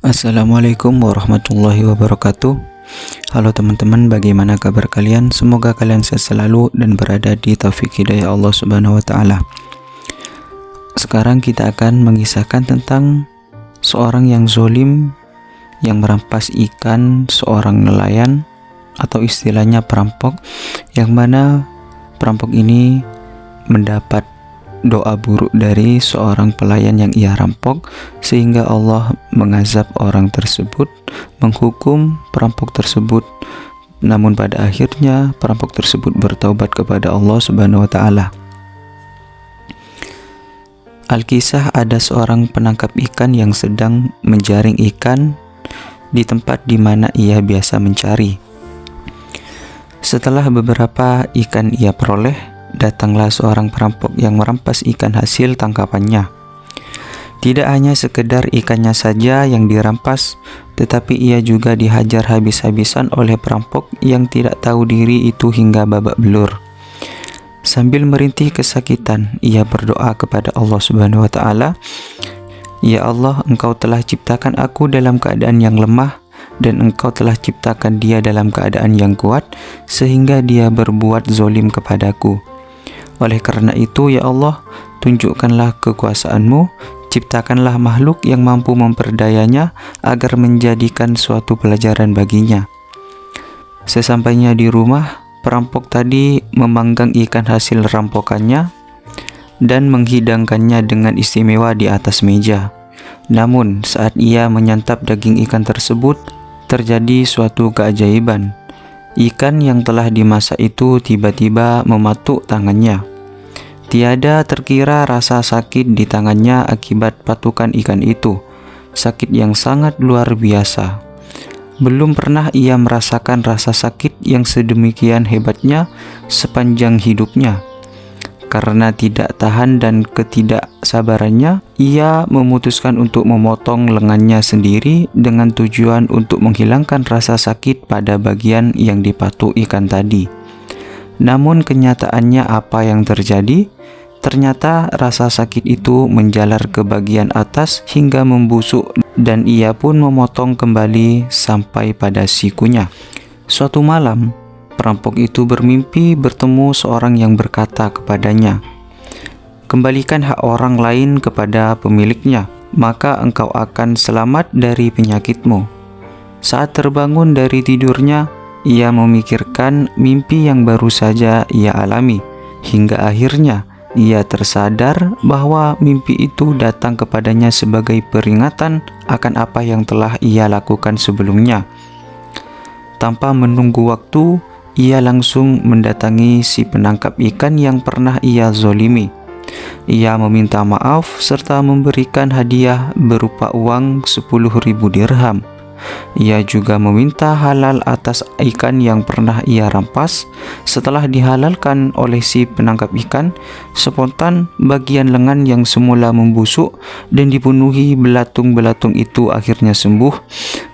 Assalamualaikum warahmatullahi wabarakatuh. Halo teman-teman, bagaimana kabar kalian? Semoga kalian sehat selalu dan berada di taufik hidayah Allah Subhanahu wa taala. Sekarang kita akan mengisahkan tentang seorang yang zolim yang merampas ikan seorang nelayan, atau istilahnya perampok, yang mana perampok ini mendapat doa buruk dari seorang pelayan yang ia rampok, sehingga Allah mengazab orang tersebut, menghukum perampok tersebut. Namun pada akhirnya perampok tersebut bertaubat kepada Allah Subhanahu wa taala. Alkisah, ada seorang penangkap ikan yang sedang menjaring ikan di tempat di mana ia biasa mencari. Setelah beberapa ikan ia peroleh, datanglah seorang perampok yang merampas ikan hasil tangkapannya. Tidak hanya sekedar ikannya saja yang dirampas, tetapi ia juga dihajar habis-habisan oleh perampok yang tidak tahu diri itu hingga babak belur. Sambil merintih kesakitan, ia berdoa kepada Allah Subhanahu wa taala, "Ya Allah, Engkau telah ciptakan aku dalam keadaan yang lemah, dan Engkau telah ciptakan dia dalam keadaan yang kuat, sehingga dia berbuat zolim kepadaku. Oleh karena itu, ya Allah, tunjukkanlah kekuasaan-Mu, ciptakanlah makhluk yang mampu memperdayanya agar menjadikan suatu pelajaran baginya." Sesampainya di rumah, perampok tadi memanggang ikan hasil rampokannya dan menghidangkannya dengan istimewa di atas meja. Namun, saat ia menyantap daging ikan tersebut, terjadi suatu keajaiban. Ikan yang telah dimasak itu tiba-tiba mematuk tangannya. Tiada terkira rasa sakit di tangannya akibat patukan ikan itu. Sakit yang sangat luar biasa. Belum pernah ia merasakan rasa sakit yang sedemikian hebatnya sepanjang hidupnya. Karena tidak tahan dan ketidaksabarannya, ia memutuskan untuk memotong lengannya sendiri dengan tujuan untuk menghilangkan rasa sakit pada bagian yang dipatuk ikan tadi. Namun kenyataannya apa yang terjadi? Ternyata rasa sakit itu menjalar ke bagian atas hingga membusuk, dan ia pun memotong kembali sampai pada sikunya. Suatu malam, perampok itu bermimpi bertemu seorang yang berkata kepadanya, "Kembalikan hak orang lain kepada pemiliknya, maka engkau akan selamat dari penyakitmu." Saat terbangun dari tidurnya, ia memikirkan mimpi yang baru saja ia alami, hingga akhirnya ia tersadar bahwa mimpi itu datang kepadanya sebagai peringatan akan apa yang telah ia lakukan sebelumnya. Tanpa menunggu waktu, ia langsung mendatangi si penangkap ikan yang pernah ia zolimi. Ia meminta maaf serta memberikan hadiah berupa uang 10.000 dirham. Ia juga meminta halal atas ikan yang pernah ia rampas. Setelah dihalalkan oleh si penangkap ikan, spontan bagian lengan yang semula membusuk dan dipenuhi belatung-belatung itu akhirnya sembuh.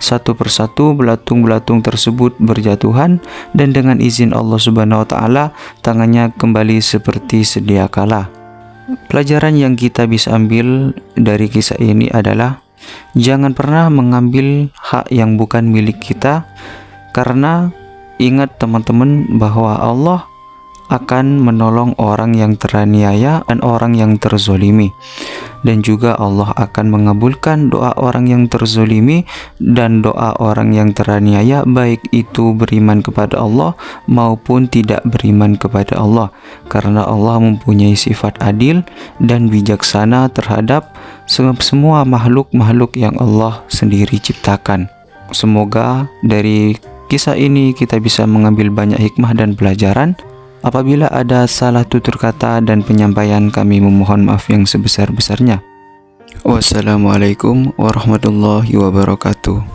Satu persatu belatung-belatung tersebut berjatuhan, dan dengan izin Allah Subhanahu wa taala, tangannya kembali seperti sedia kala. Pelajaran yang kita bisa ambil dari kisah ini adalah jangan pernah mengambil hak yang bukan milik kita, karena ingat teman-teman bahwa Allah akan menolong orang yang teraniaya dan orang yang terzolimi, dan juga Allah akan mengabulkan doa orang yang terzolimi dan doa orang yang teraniaya, baik itu beriman kepada Allah maupun tidak beriman kepada Allah, karena Allah mempunyai sifat adil dan bijaksana terhadap semua makhluk-makhluk yang Allah sendiri ciptakan. Semoga dari kisah ini kita bisa mengambil banyak hikmah dan pelajaran. Apabila ada salah tutur kata dan penyampaian, kami memohon maaf yang sebesar-besarnya. Wassalamualaikum warahmatullahi wabarakatuh.